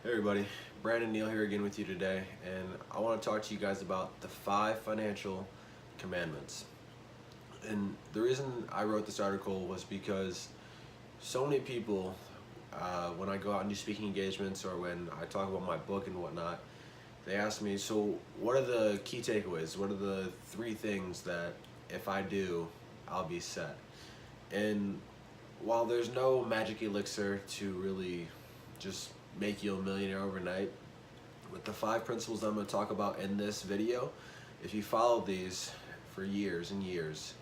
Hey everybody, Brandon Neal here again with you today, and I want to talk to you guys about the 5 financial commandments. And the reason I wrote this article was because so many people, when I go out and do speaking engagements or when I talk about my book and whatnot, they ask me, so what are the key takeaways? What are the 3 things that if I do, I'll be set? And while there's no magic elixir to really just make you a millionaire overnight, with the 5 principles I'm going to talk about in this video, if you follow these for years and years,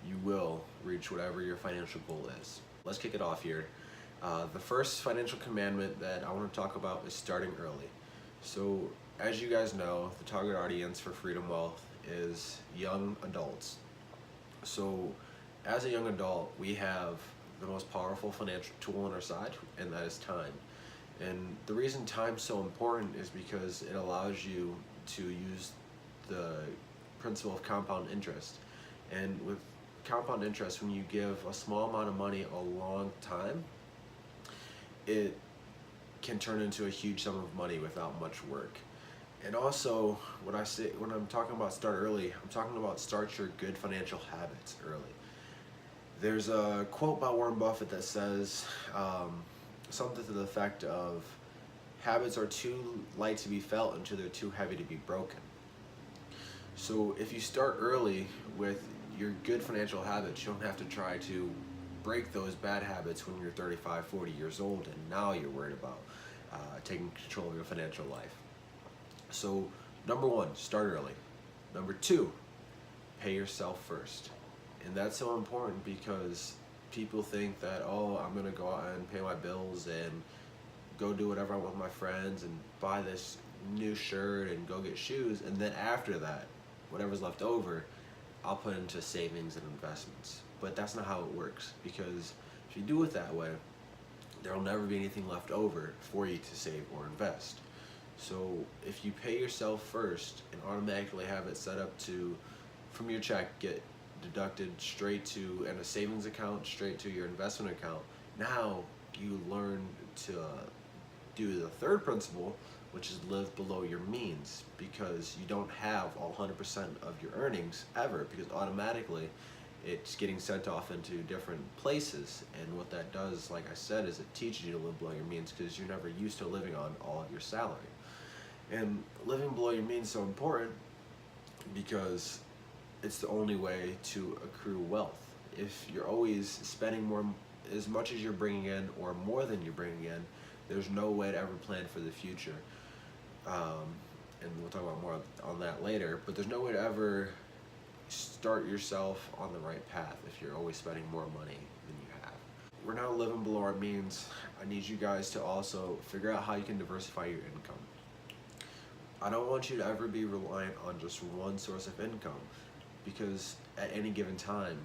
you will reach whatever your financial goal is. Let's kick it off here. The first financial commandment that I want to talk about is starting early. So as you guys know, the target audience for Freedom Wealth is young adults. So as a young adult, we have the most powerful financial tool on our side, and that is time. And the reason time's so important is because it allows you to use the principle of compound interest. And with compound interest, when you give a small amount of money a long time, it can turn into a huge sum of money without much work. And also, when I'm talking about start early, I'm talking about start your good financial habits early. There's a quote by Warren Buffett that says something to the effect of, habits are too light to be felt until they're too heavy to be broken. So if you start early with your good financial habits, you don't have to try to break those bad habits when you're 35, 40 years old and now you're worried about taking control of your financial life. So number 1, start early. Number 2, pay yourself first. And that's so important because people think that, oh, I'm gonna go out and pay my bills and go do whatever I want with my friends and buy this new shirt and go get shoes, and then after that, whatever's left over, I'll put into savings and investments. But that's not how it works, because if you do it that way, there'll never be anything left over for you to save or invest. So if you pay yourself first and automatically have it set up to, from your check, get deducted straight to in a savings account, straight to your investment account, now you learn to do the 3rd principle, which is live below your means, because you don't have all 100% of your earnings ever, because automatically it's getting sent off into different places. And what that does, like I said, is it teaches you to live below your means, because you're never used to living on all of your salary. And living below your means is so important because it's the only way to accrue wealth. If you're always spending more, as much as you're bringing in or more than you're bringing in, there's no way to ever plan for the future. And we'll talk about more on that later, but there's no way to ever start yourself on the right path if you're always spending more money than you have. We're now living below our means. I need you guys to also figure out how you can diversify your income. I don't want you to ever be reliant on just one source of income, because at any given time,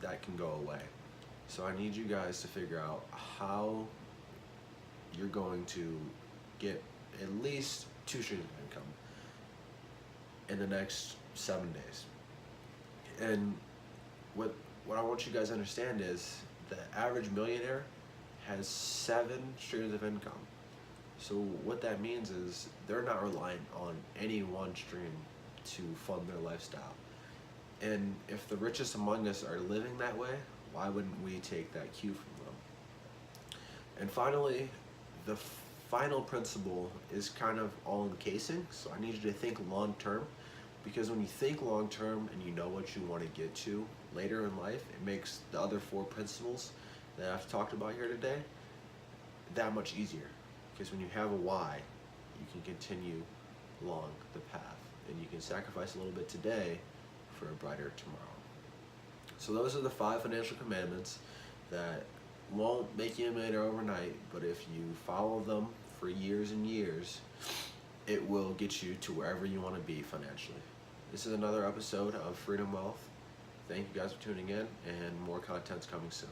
that can go away. So I need you guys to figure out how you're going to get at least 2 streams of income in the next 7 days. And what I want you guys to understand is the average millionaire has 7 streams of income. So what that means is they're not reliant on any one stream to fund their lifestyle. And if the richest among us are living that way, why wouldn't we take that cue from them? And finally, the final principle is kind of all-encasing, so I need you to think long-term, because when you think long-term and you know what you want to get to later in life, it makes the other 4 principles that I've talked about here today that much easier. Because when you have a why, you can continue along the path, and you can sacrifice a little bit today for a brighter tomorrow. So those are the 5 financial commandments that won't make you a millionaire overnight, but if you follow them for years and years, it will get you to wherever you want to be financially. This is another episode of Freedom Wealth. Thank you guys for tuning in, and more content's coming soon.